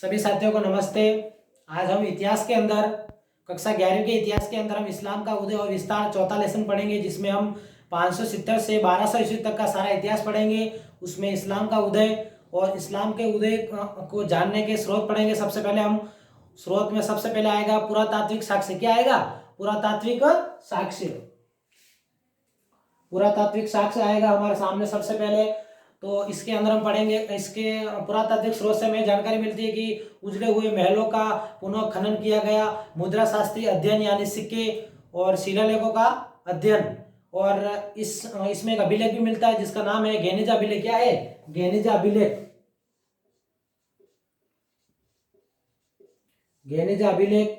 सभी साथियों को नमस्ते। आज हम इतिहास के अंदर कक्षा 11वीं के इतिहास के अंदर हम इस्लाम का उदय और विस्तार चौथा लेसन पढ़ेंगे, जिसमें हम 570 से 1200 ईस्वी तक का सारा इतिहास पढ़ेंगे। उसमें इस्लाम का उदय और इस्लाम के उदय को जानने के स्रोत पढ़ेंगे। सबसे पहले हम स्रोत में सबसे पहले आएगा पुरातात्विक साक्ष्य। क्या आएगा? पुरातात्विक साक्ष्य। पुरातात्विक साक्ष्य आएगा हमारे सामने सबसे पहले। तो इसके अंदर हम पढ़ेंगे, इसके पुरातात्विक स्रोत से हमें जानकारी मिलती है कि उजड़े हुए महलों का पुनः खनन किया गया, मुद्रा शास्त्रीय अध्ययन यानी सिक्के और शिलालेखों का अध्ययन, और इसमें एक अभिलेख भी मिलता है जिसका नाम है गेनिजा अभिलेख। क्या है? गेनिजा अभिलेख। गेनिजा अभिलेख।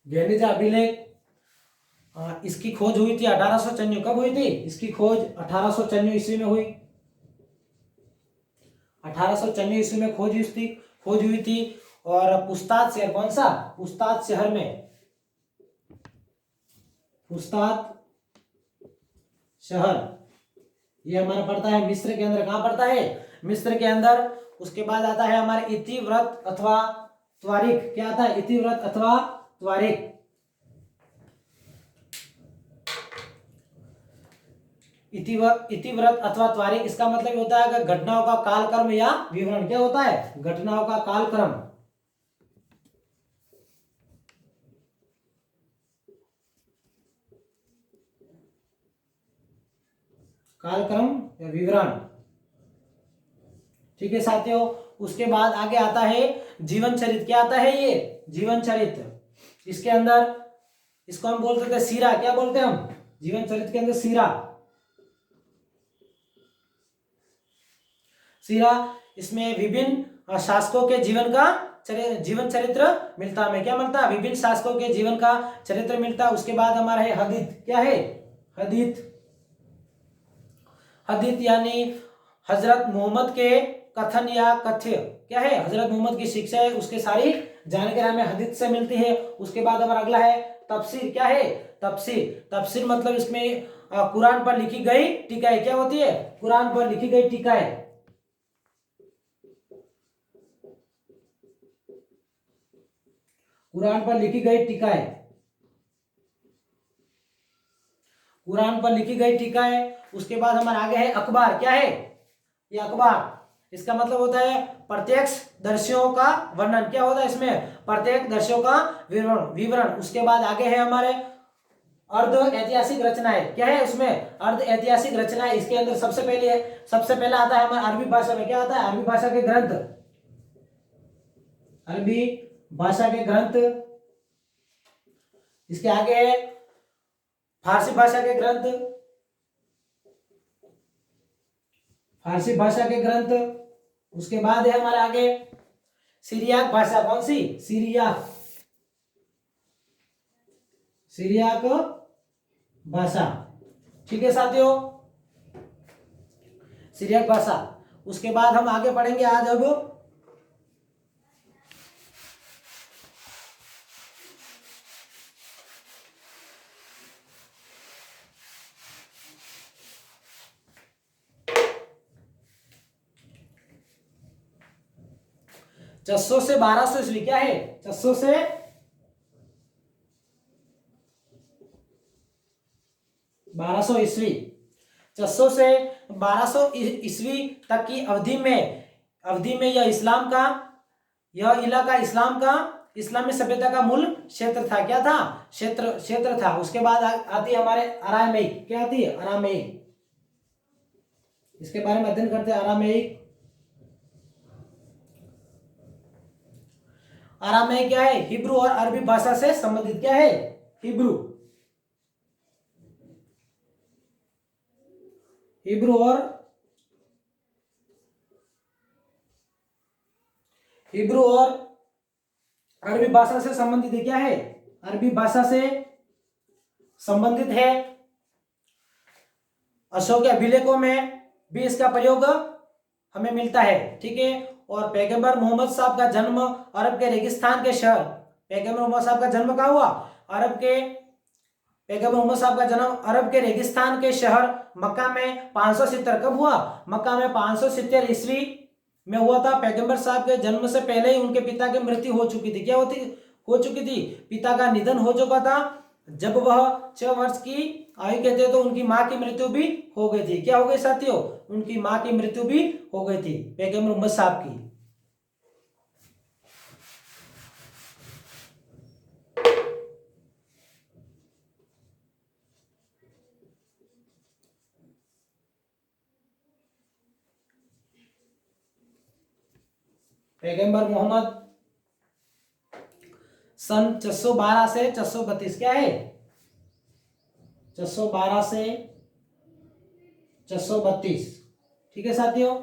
गेनिजा अभिलेख इसकी खोज हुई थी 1894। कब हुई थी इसकी खोज? 1894 ईस्वी में हुई। 1894 ईस्वी में खोज हुई थी। और पुस्तात शहर, कौन सा? पुस्तात शहर में। पुस्तात शहर ये हमारा पड़ता है मिस्र के अंदर। कहां पड़ता है? मिस्र के अंदर। उसके बाद आता है हमारे इतिव्रत अथवा त्वारिख। क्या आता है? इतिव्रत अथवा त्वारिख। इतिव्रत अथवा त्वारिख, इसका मतलब होता है कि घटनाओं का कालक्रम या विवरण। क्या होता है? घटनाओं का कालक्रम। कालक्रम या विवरण। ठीक है साथियों। उसके बाद आगे आता है जीवन चरित्र। क्या आता है? ये जीवन चरित्र। इसके अंदर इसको हम बोल सकते हैं सीरा। क्या बोलते हैं हम? जीवन चरित्र के अंदर सीरा। सीरा, इसमें विभिन्न शासकों के जीवन चरित्र मिलता है। हमें क्या मिलता है? विभिन्न शासकों के जीवन का चरित्र मिलता है। उसके बाद हमारा है हदीथ। क्या है? हदीथ। हदीथ यानी हजरत मोहम्मद के कथन या कथ्य। क्या है? हजरत मोहम्मद की शिक्षा है, उसके सारी जानकारी हमें हदीथ से मिलती है। उसके बाद हमारा अगला है तफसीर। क्या है? तफसीर। तफसीर मतलब इसमें कुरान पर लिखी गई टीकाएं। क्या होती है? कुरान पर लिखी गई टीकाएं। कुरान पर लिखी गई टीकाएं। कुरान पर लिखी गई टीकाएं। उसके बाद हमारा आगे है अखबार। क्या है? ये अखबार, इसका मतलब होता है प्रत्यक्ष दर्शियों का वर्णन। क्या होता है इसमें? प्रत्यक्ष दर्शियों का विवरण। उसके बाद आगे है हमारे अर्ध ऐतिहासिक रचनाएं। क्या है उसमें? अर्ध ऐतिहासिक रचनाएं। इसके अंदर सबसे पहले आता है हमारे अरबी भाषा में। क्या आता है? अरबी भाषा के ग्रंथ। अरबी भाषा के ग्रंथ। इसके आगे है फारसी भाषा के ग्रंथ। फारसी भाषा के ग्रंथ। उसके बाद है हमारे आगे सीरियाक भाषा। कौन सी? सीरियाक भाषा। ठीक है साथियों, सीरियाक भाषा। उसके बाद हम आगे पढ़ेंगे आज अब 600 से 1200 ईस्वी। क्या है? 600 से 1200 ईस्वी। 600 से 1200 ईस्वी तक की अवधि में यह इलाका इस्लामी सभ्यता का मूल क्षेत्र था। क्या था? क्षेत्र था। उसके बाद आती है हमारे अरामेइक। क्या आती है? अरामेइक। इसके बारे में अध्ययन करते हैं। अरामेइक क्या है? हिब्रू और अरबी भाषा से संबंधित। क्या है? हिब्रू और अरबी भाषा से संबंधित है। क्या है? अरबी भाषा से संबंधित है। अशोक के अभिलेखों में भी इसका प्रयोग हमें मिलता है। ठीक है। और पैगंबर मोहम्मद साहब का जन्म अरब के रेगिस्तान के शहर, पैगंबर मोहम्मद साहब का जन्म कहाँ हुआ? अरब के पैगंबर मोहम्मद साहब का जन्म अरब के रेगिस्तान के शहर मक्का में 570 कब हुआ? मक्का में 570 ईस्वी में हुआ था। पैगंबर साहब के जन्म से पहले ही उनके पिता की मृत्यु हो चुकी थी। क्या हो चुकी थी? पिता का निधन हो चुका था। जब वह 6 वर्ष की आयु के थे तो उनकी माँ की मृत्यु भी हो गई थी। क्या हो गई साथियों? उनकी माँ की मृत्यु भी हो गई थी पैगंबर मोहम्मद साहब की। पैगंबर मोहम्मद सन 412 से 432 क्या है? 412 से 432 ठीक है साथियों।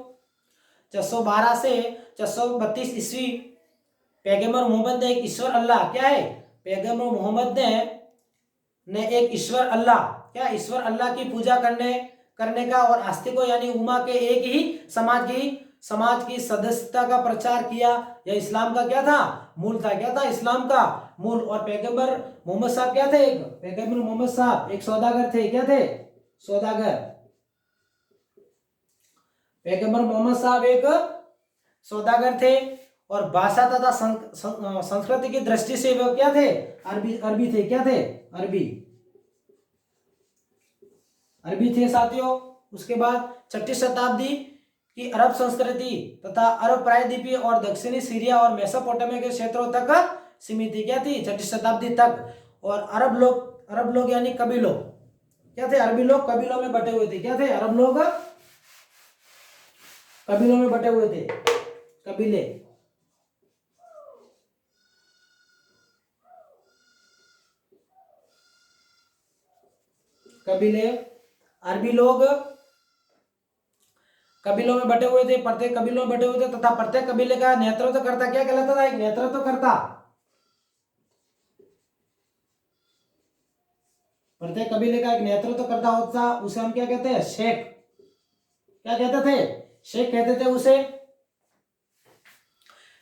412 से 432 ईस्वी पैगंबर मोहम्मद ने एक ईश्वर अल्लाह क्या है? पैगंबर मोहम्मद ने एक ईश्वर अल्लाह क्या? ईश्वर अल्लाह की पूजा करने का और आस्तिकों यानी उम्मा के एक ही समाज की सदस्यता का प्रचार किया। यह इस्लाम का क्या था? मूल था। क्या था? इस्लाम का मूल। और पैगंबर मोहम्मद साहब क्या थे? पैगंबर मोहम्मद साहब एक सौदागर थे। क्या थे? सौदागर। पैगंबर मोहम्मद साहब एक सौदागर थे और भाषा तथा संस्कृति की दृष्टि से वो क्या थे? अरबी थे। क्या थे? अरबी थे साथियों। उसके बाद 6ठी शताब्दी की अरब संस्कृति तथा अरब प्रायद्वीपीय और दक्षिणी सीरिया और मेसोपोटामिया के क्षेत्रों तक सीमित थी। क्या थी? 6ठी शताब्दी तक। और अरब लोग यानी कबीलों क्या थे? अरबी लोग कबीलों में बटे हुए थे। क्या थे? अरब लोग कबीलों में बटे हुए थे। कबीले अरबी लोग कबीलों में बटे हुए थे। प्रत्येक कबीलों में बटे हुए थे तथा प्रत्येक कबीले का नेतृत्व करता क्या कहलाता था? एक नेतृत्व करता। प्रत्येक कबीले का एक नेतृत्व करता होता, उसे हम क्या कहते हैं? शेख। क्या कहते थे? शेख कहते थे उसे।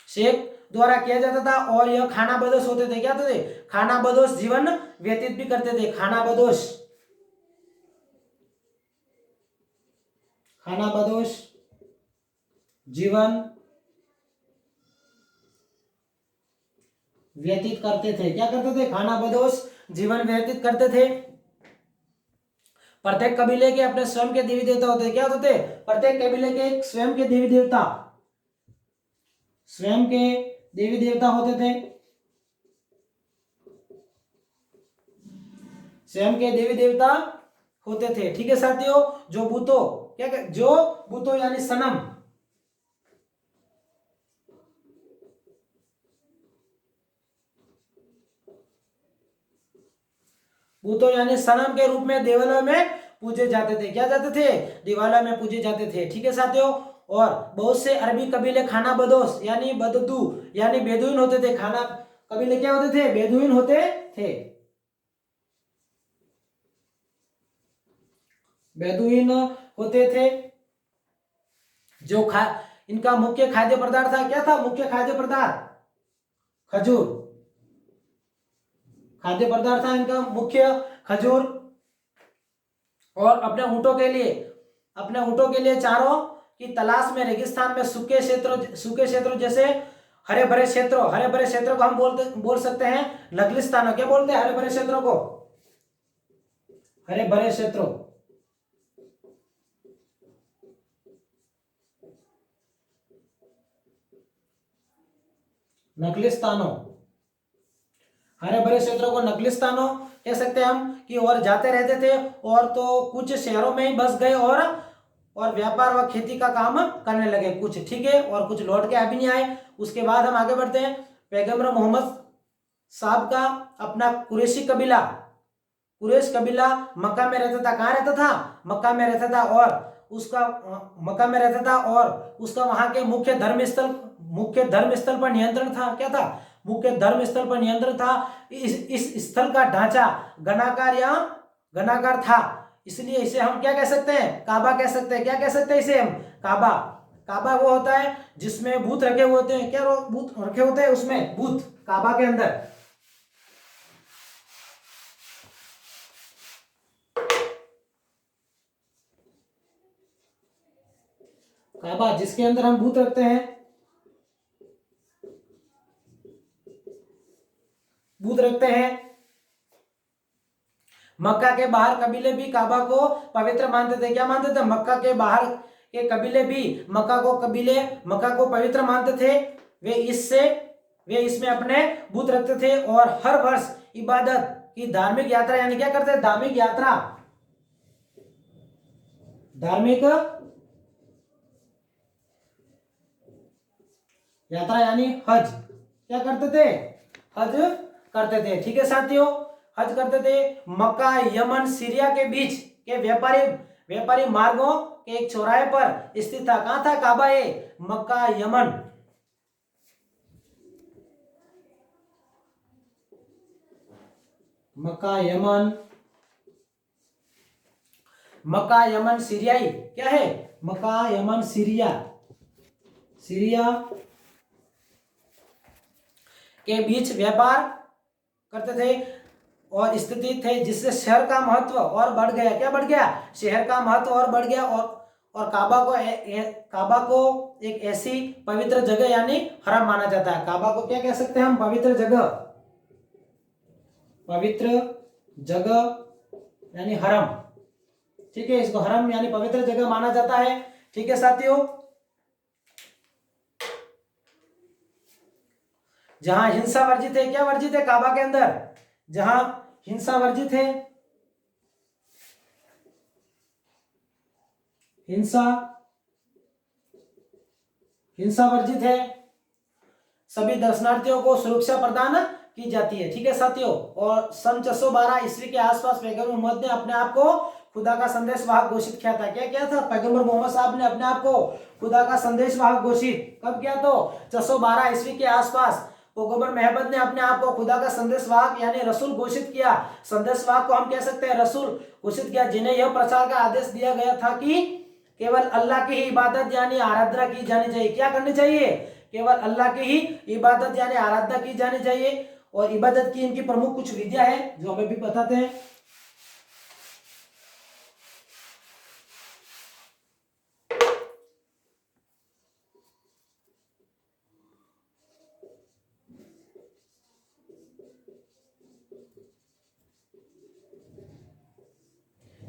शेख द्वारा किया जाता था और यह खानाबदोश होते थे। क्या होते थे? खानाबदोश जीवन व्यतीत भी करते थे। खानाबदोश जीवन व्यतीत करते थे। क्या करते थे? खानाबदोश जीवन व्यतीत करते थे। प्रत्येक कबीले के अपने स्वयं के देवी देवता होते थे। क्या होते थे? प्रत्येक कबीले के स्वयं के देवी देवता होते थे। स्वयं के देवी देवता होते थे। ठीक है साथियों। जो बूतो यानी सनम के रूप में देवालयों में पूजे जाते थे। क्या जाते थे? देवालयों में पूजे जाते थे। ठीक है साथियों। और बहुत से अरबी कबीले खानाबदोश यानी बददू यानी बेदुइन होते थे। खाना कबीले क्या होते थे? बेदुइन होते थे। बेदुइन होते थे। जो इनका मुख्य खाद्य पदार्थ था। क्या था मुख्य खाद्य पदार्थ? खजूर। खाद्य पदार्थ था इनका मुख्य खजूर। और अपने ऊंटों के लिए चारों की तलाश में रेगिस्तान में सूखे क्षेत्रों जैसे हरे भरे क्षेत्रों को हम बोल सकते हैं नगलिस्तान। क्या बोलते हैं? हरे भरे क्षेत्रों को हरे भरे क्षेत्रों। नगलिस्तानों हरे भरे क्षेत्रों को नगलिस्तानों कह सकते हैं हम। कि और जाते रहते थे और तो कुछ शहरों में ही बस गए और व्यापार व खेती का काम करने लगे कुछ। ठीक है। और कुछ लौट के अभी नहीं आए। उसके बाद हम आगे बढ़ते हैं। पैगंबर मोहम्मद साहब का अपना कुरैश कबीला मक्का में रहता था। कहाँ रहता था? मक्का में रहता था। और उसका वहां के मुख्य धर्म स्थल पर नियंत्रण था। क्या था? मुख्य धर्म स्थल पर नियंत्रण था। इस स्थल का ढांचा घनाकार था। इसलिए इसे हम क्या कह सकते हैं? काबा कह सकते हैं। क्या कह सकते हैं इसे हम? काबा वो होता है जिसमें भूत रखे हुए होते हैं। क्या भूत रखे होते हैं? उसमें भूत काबा के अंदर। काबा जिसके अंदर हम भूत रखते हैं, भूत रखते हैं। मक्का के बाहर कबीले भी काबा को पवित्र मानते थे। क्या मानते थे? मक्का के बाहर के कबीले भी मक्का को पवित्र मानते थे। वे इसमें अपने भूत रखते थे और हर वर्ष इबादत की धार्मिक यात्रा यानी क्या करते थे? धार्मिक यात्रा यानी हज क्या करते थे? हज करते थे। ठीक है साथियों, हज करते थे। मक्का, यमन, सीरिया के बीच के व्यापारी मार्गों के एक चौराहे पर स्थित था। कहां था काबा? ये मक्का, यमन सीरियाई क्या है? मक्का, यमन, सीरिया के बीच व्यापार करते थे और स्थिति थे, जिससे शहर का महत्व और बढ़ गया। क्या बढ़ गया? शहर का महत्व और बढ़ गया और काबा को एक ऐसी पवित्र जगह यानी हरम माना जाता है। काबा को क्या कह सकते हैं हम? पवित्र जगह यानी हरम। ठीक है, इसको हरम यानी पवित्र जगह माना जाता है। ठीक है साथियों, जहां हिंसा वर्जित है। क्या वर्जित है काबा के अंदर? जहां हिंसा वर्जित है, हिंसा वर्जित है। सभी दर्शनार्थियों को सुरक्षा प्रदान की जाती है। ठीक है साथियों, और सन 612 ईस्वी के आसपास पैगंबर मोहम्मद ने अपने आप को खुदा का संदेशवाहक घोषित किया था। क्या किया था? पैगंबर मोहम्मद साहब ने अपने आप को खुदा का संदेशवाहक घोषित कब किया? तो 612 ईस्वी के आसपास पैगंबर मोहम्मद ने अपने आप को खुदा का संदेशवाहक यानी रसूल घोषित किया। संदेशवाहक को हम कह सकते हैं रसूल घोषित किया, जिन्हें यह प्रचार का आदेश दिया गया था कि केवल अल्लाह की ही इबादत यानी आराधना की जानी चाहिए। क्या करनी चाहिए? केवल अल्लाह की ही इबादत यानी आराधना की जानी चाहिए। और इबादत की इनकी प्रमुख कुछ विधियां हैं जो हमें भी बताते हैं।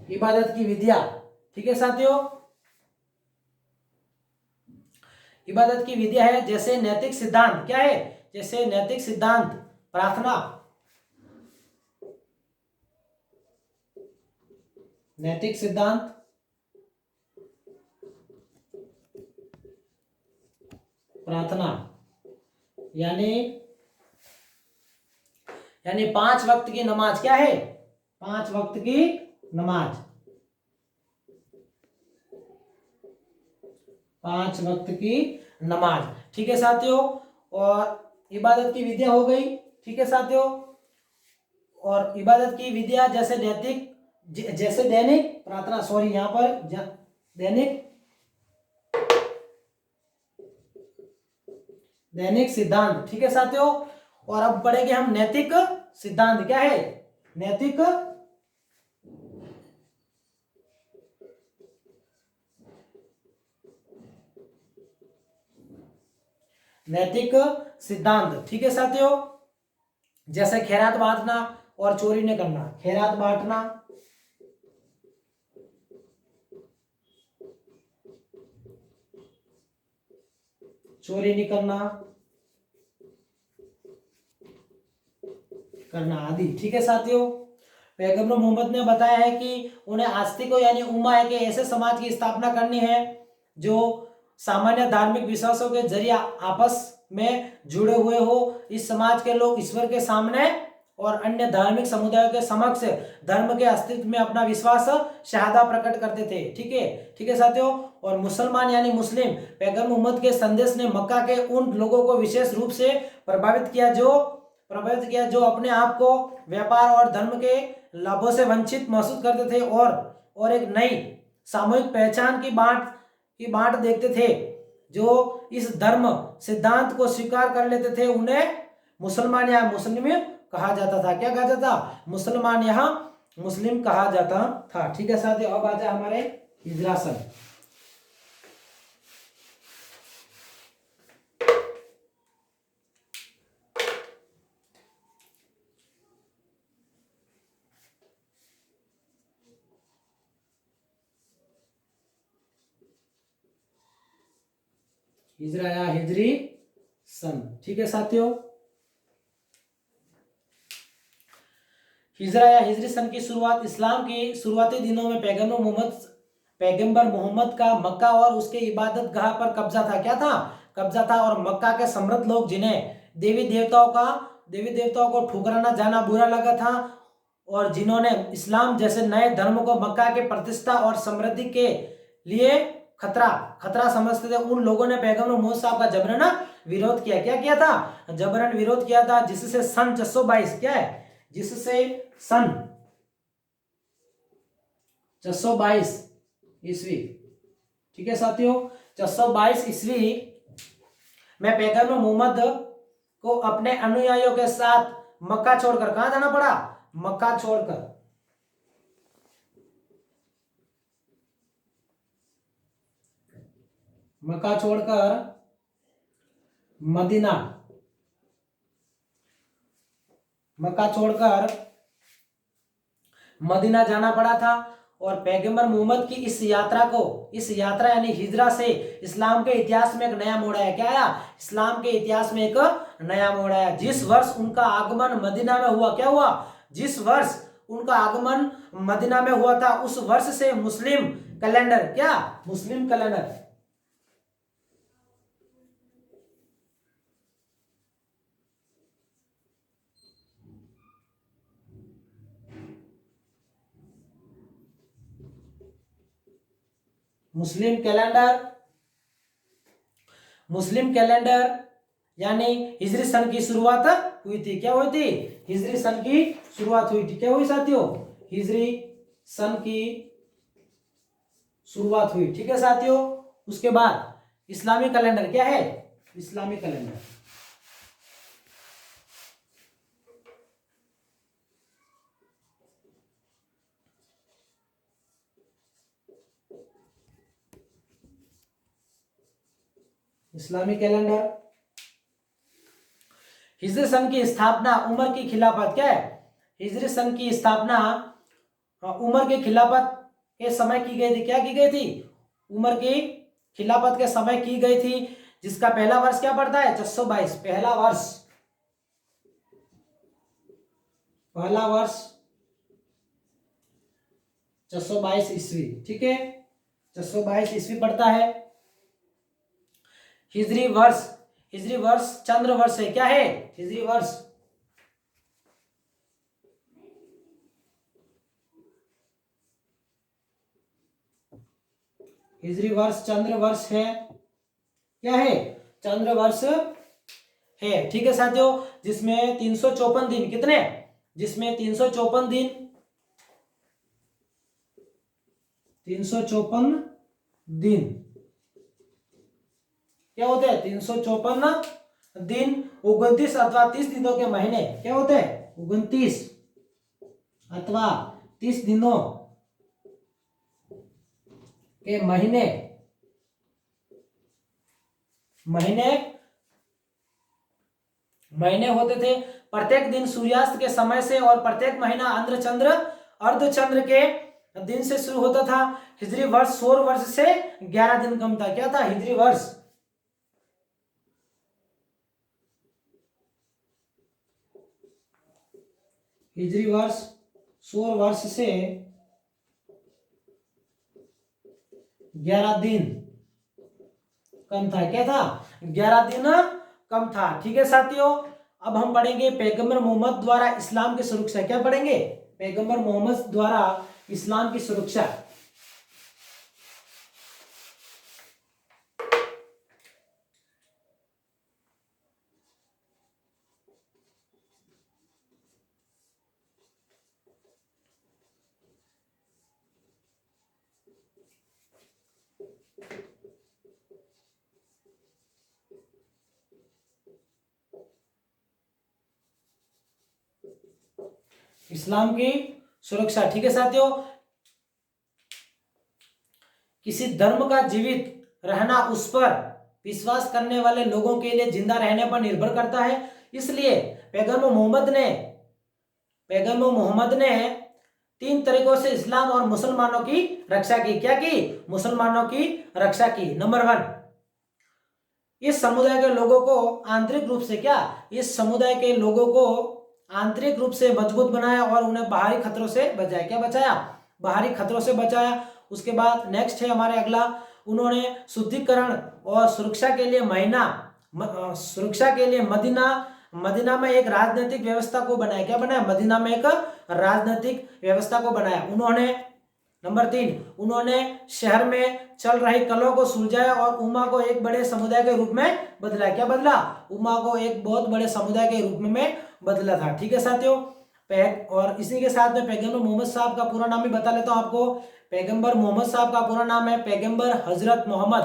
इबादत की विधियां। ठीक है साथियों, इबादत की विधियां है जैसे नैतिक सिद्धांत। क्या है? जैसे नैतिक सिद्धांत, प्रार्थना, नैतिक सिद्धांत, प्रार्थना यानी 5 वक्त की नमाज। क्या है? 5 वक्त की नमाज, 5 वक्त की नमाज। ठीक है साथियों, और इबादत की विधियां हो गई। ठीक है साथियों, और इबादत की विधियां जैसे दैनिक प्रार्थना, यहाँ पर दैनिक सिद्धांत। ठीक है साथियों, और अब पढ़ेंगे हम नैतिक सिद्धांत। क्या है? नैतिक सिद्धांत। ठीक है साथियों, जैसे खैरात बांटना और चोरी न करना। खैरात बांटना, चोरी नहीं करना आदि। ठीक है साथियों, पैगंबर मोहम्मद ने बताया है कि उन्हें आस्तिकों यानी उम्मा है कि ऐसे समाज की स्थापना करनी है जो सामान्य धार्मिक विश्वासों के जरिए आपस में जुड़े हुए हो। इस समाज के लोग ईश्वर के सामने और अन्य धार्मिक समुदायों के समक्ष धर्म के अस्तित्व में अपना विश्वास शहादा प्रकट करते थे। ठीक है साथियों, और मुसलमान यानी मुस्लिम पैगंबर मोहम्मद के संदेश ने मक्का के उन लोगों को विशेष रूप से प्रभावित किया जो अपने आप को व्यापार और धर्म के लाभों से वंचित महसूस करते थे और एक नई सामूहिक पहचान की बाट देखते थे। जो इस धर्म सिद्धांत को स्वीकार कर लेते थे उन्हें मुसलमान या मुस्लिम कहा जाता था। क्या कहा जाता था? मुसलमान या मुस्लिम कहा जाता था। ठीक है साथियों, अब आ जाए हमारे हिजरा सन। हिजरा या हिजरी सन। ठीक है साथियों, हिजरा या हिजरी सन की शुरुआत इस्लाम के शुरुआती दिनों में पैगंबर मोहम्मद का मक्का और उसके इबादत गाह पर कब्जा था। क्या था? कब्जा था। और मक्का के समृद्ध लोग जिन्हें देवी देवताओं को ठुकराना जाना बुरा लगा था और जिन्होंने इस्लाम जैसे नए धर्म को मक्का के प्रतिष्ठा और समृद्धि के लिए खतरा समझते थे, उन लोगों ने पैगंबर मोहम्मद साहब का जबरन विरोध किया। क्या किया था? जबरन विरोध किया था, जिससे सन 622 क्या है, जिससे सन 622 ईस्वी, ठीक है साथियों, 622 ईस्वी में पैगंबर मोहम्मद को अपने अनुयायियों के साथ मक्का छोड़कर कहां जाना पड़ा? मक्का छोड़कर मक्का छोड़कर मदीना जाना पड़ा था। और पैगंबर मोहम्मद की इस यात्रा यानी हिजरा से इस्लाम के इतिहास में एक नया मोड़ आया। क्या आया? इस्लाम के इतिहास में एक नया मोड़ आया। जिस वर्ष उनका आगमन मदीना में हुआ, क्या हुआ? जिस वर्ष उनका आगमन मदीना में हुआ था, उस वर्ष से मुस्लिम कैलेंडर, क्या? मुस्लिम कैलेंडर मुस्लिम कैलेंडर यानी हिजरी सन की शुरुआत हुई थी। क्या हुई थी? हिजरी सन की शुरुआत हुई थी। क्या हुई साथियों? हिजरी सन की शुरुआत हुई। ठीक है साथियों, उसके बाद इस्लामी कैलेंडर क्या है? इस्लामी कैलेंडर हिजरी सन की स्थापना उमर की खिलाफत, क्या है? हिजरी सन की स्थापना उमर के खिलाफत के समय की गई थी। क्या की गई थी? उमर की खिलाफत के समय की गई थी, जिसका पहला वर्ष क्या पड़ता है? 622। पहला वर्ष 622 ईस्वी। ठीक है, 622 ईस्वी पड़ता है। हिजरी वर्ष चंद्र वर्ष है। क्या है? हिजरी वर्ष चंद्र वर्ष है। क्या है? चंद्र वर्ष है। ठीक है साथियों, जिसमें 354 दिन, कितने? जिसमें 354 दिन 354 दिन क्या होते हैं? 354 दिन 29 अथवा 30 दिनों के महीने क्या होते हैं? 29 अथवा 30 दिनों के महीने होते थे। प्रत्येक दिन सूर्यास्त के समय से और प्रत्येक महीना अर्धचंद्र के दिन से शुरू होता था। हिजरी वर्ष सौर वर्ष से 11 दिन कम था। क्या था? हिजरी वर्ष सौर वर्ष से 11 दिन कम था। क्या था? 11 दिन कम था। ठीक है साथियों, अब हम पढ़ेंगे पैगंबर मोहम्मद द्वारा इस्लाम की सुरक्षा। क्या पढ़ेंगे? पैगंबर मोहम्मद द्वारा इस्लाम की सुरक्षा। इस्लाम की सुरक्षा। ठीक है साथियों, किसी धर्म का जीवित रहना उस पर विश्वास करने वाले लोगों के लिए जिंदा रहने पर निर्भर करता है। इसलिए पैगंबर मोहम्मद ने 3 तरीकों से इस्लाम और मुसलमानों की रक्षा की। क्या की? मुसलमानों की रक्षा की। नंबर 1, इस समुदाय के लोगों को आंतरिक रूप से क्या, इस समुदाय के लोगों को आंतरिक रूप से मजबूत बनाया और उन्हें बाहरी खतरों से बचाया। क्या बचाया, बाहरी खतरों से बचाया। उसके बाद नेक्स्ट है हमारे अगला, उन्होंने शुद्धिकरण और सुरक्षा के लिए मदीना में एक राजनीतिक व्यवस्था को बनाया। क्या बनाया, मदीना में एक राजनीतिक व्यवस्था को बनाया उन्होंने। नंबर 3, उन्होंने शहर में चल रही कलह को सुलझाया और उम्मा को एक बड़े समुदाय के रूप में बदला। क्या बदला, उम्मा को एक बहुत बड़े समुदाय के रूप में बदला था। ठीक है साथियों, और इसी के साथ में पैगंबर मोहम्मद साहब का पूरा नाम भी बता लेता हूं आपको। पैगंबर मोहम्मद साहब का पूरा नाम है पैगंबर हजरत मोहम्मद,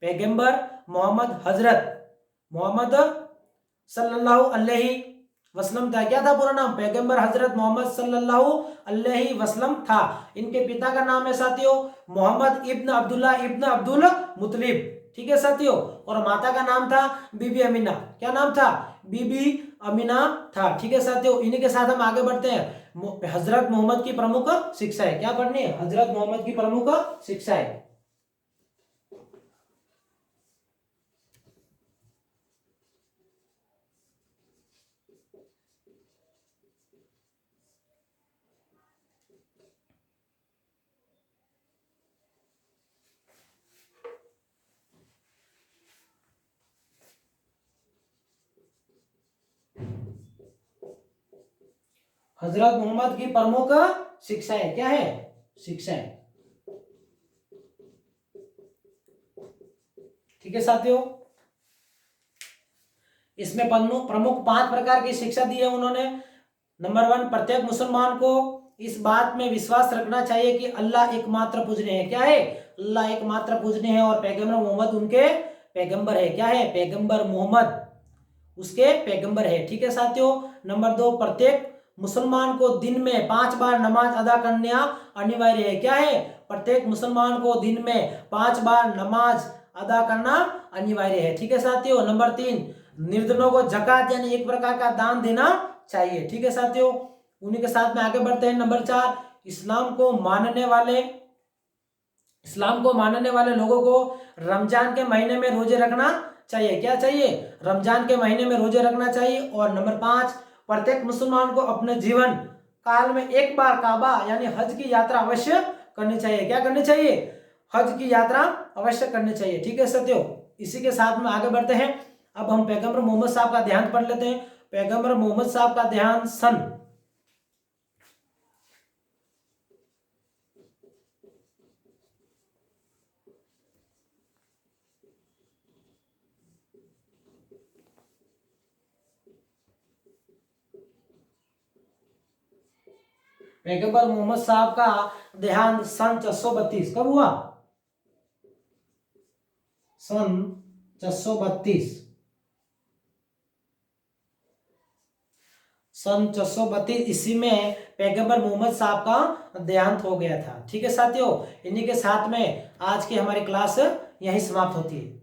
पैगंबर मोहम्मद हजरत मोहम्मद सल्लल्लाहु अलैहि वसल्लम था। क्या था पूरा नाम, पैगंबर हजरत मोहम्मद सल्लल्लाहु अलैहि वसल्लम था। इनके पिता का नाम है साथियों मोहम्मद इब्न अब्दुल्ला इब्न अब्दुल मुतलिब। ठीक है साथियों, और माता का नाम था बीबी अमीना। क्या नाम था, बीबी अमीना था। ठीक है साथियों, इन्हीं के साथ हम आगे बढ़ते हैं। हजरत मोहम्मद की प्रमुख शिक्षाएं, क्या पढ़नी है, हजरत मोहम्मद की प्रमुख शिक्षाएं। हजरत मोहम्मद की प्रमुख शिक्षाएं क्या है, शिक्षाएं। ठीक है साथियों, इसमें प्रमुख 5 प्रकार की शिक्षा दी है उन्होंने। नंबर 1, प्रत्येक मुसलमान को इस बात में विश्वास रखना चाहिए कि अल्लाह एकमात्र पूजनीय है। क्या है, अल्लाह एकमात्र पूजनीय है और पैगंबर मोहम्मद उनके पैगंबर है। क्या है, पैगंबर मोहम्मद उसके पैगंबर है। ठीक है साथियों, नंबर 2, प्रत्येक मुसलमान को दिन में 5 बार नमाज अदा करना अनिवार्य है। क्या है, प्रत्येक मुसलमान को दिन में 5 बार नमाज अदा करना अनिवार्य है। ठीक है साथियों, नंबर 3, निर्धनों को ज़कात यानी एक प्रकार का दान देना चाहिए। ठीक है साथियों, उन्हीं के साथ में आगे बढ़ते हैं। नंबर 4, इस्लाम को मानने वाले लोगों को रमजान के महीने में रोजे रखना चाहिए। क्या चाहिए, रमजान के महीने में रोजे रखना चाहिए। और नंबर 5, प्रत्येक मुसलमान को अपने जीवन काल में एक बार काबा यानी हज की यात्रा अवश्य करनी चाहिए। क्या करनी चाहिए, हज की यात्रा अवश्य करनी चाहिए। ठीक है साथियों, इसी के साथ में आगे बढ़ते हैं। अब हम पैगंबर मोहम्मद साहब का ध्यान पढ़ लेते हैं। पैगंबर मोहम्मद साहब का ध्यान पैगंबर मोहम्मद साहब का देहांत सन 432 कब हुआ, सन 432 ईस्वी में पैगंबर मोहम्मद साहब का देहांत हो गया था। ठीक है साथियों, इन्हीं के साथ में आज की हमारी क्लास यहीं समाप्त होती है।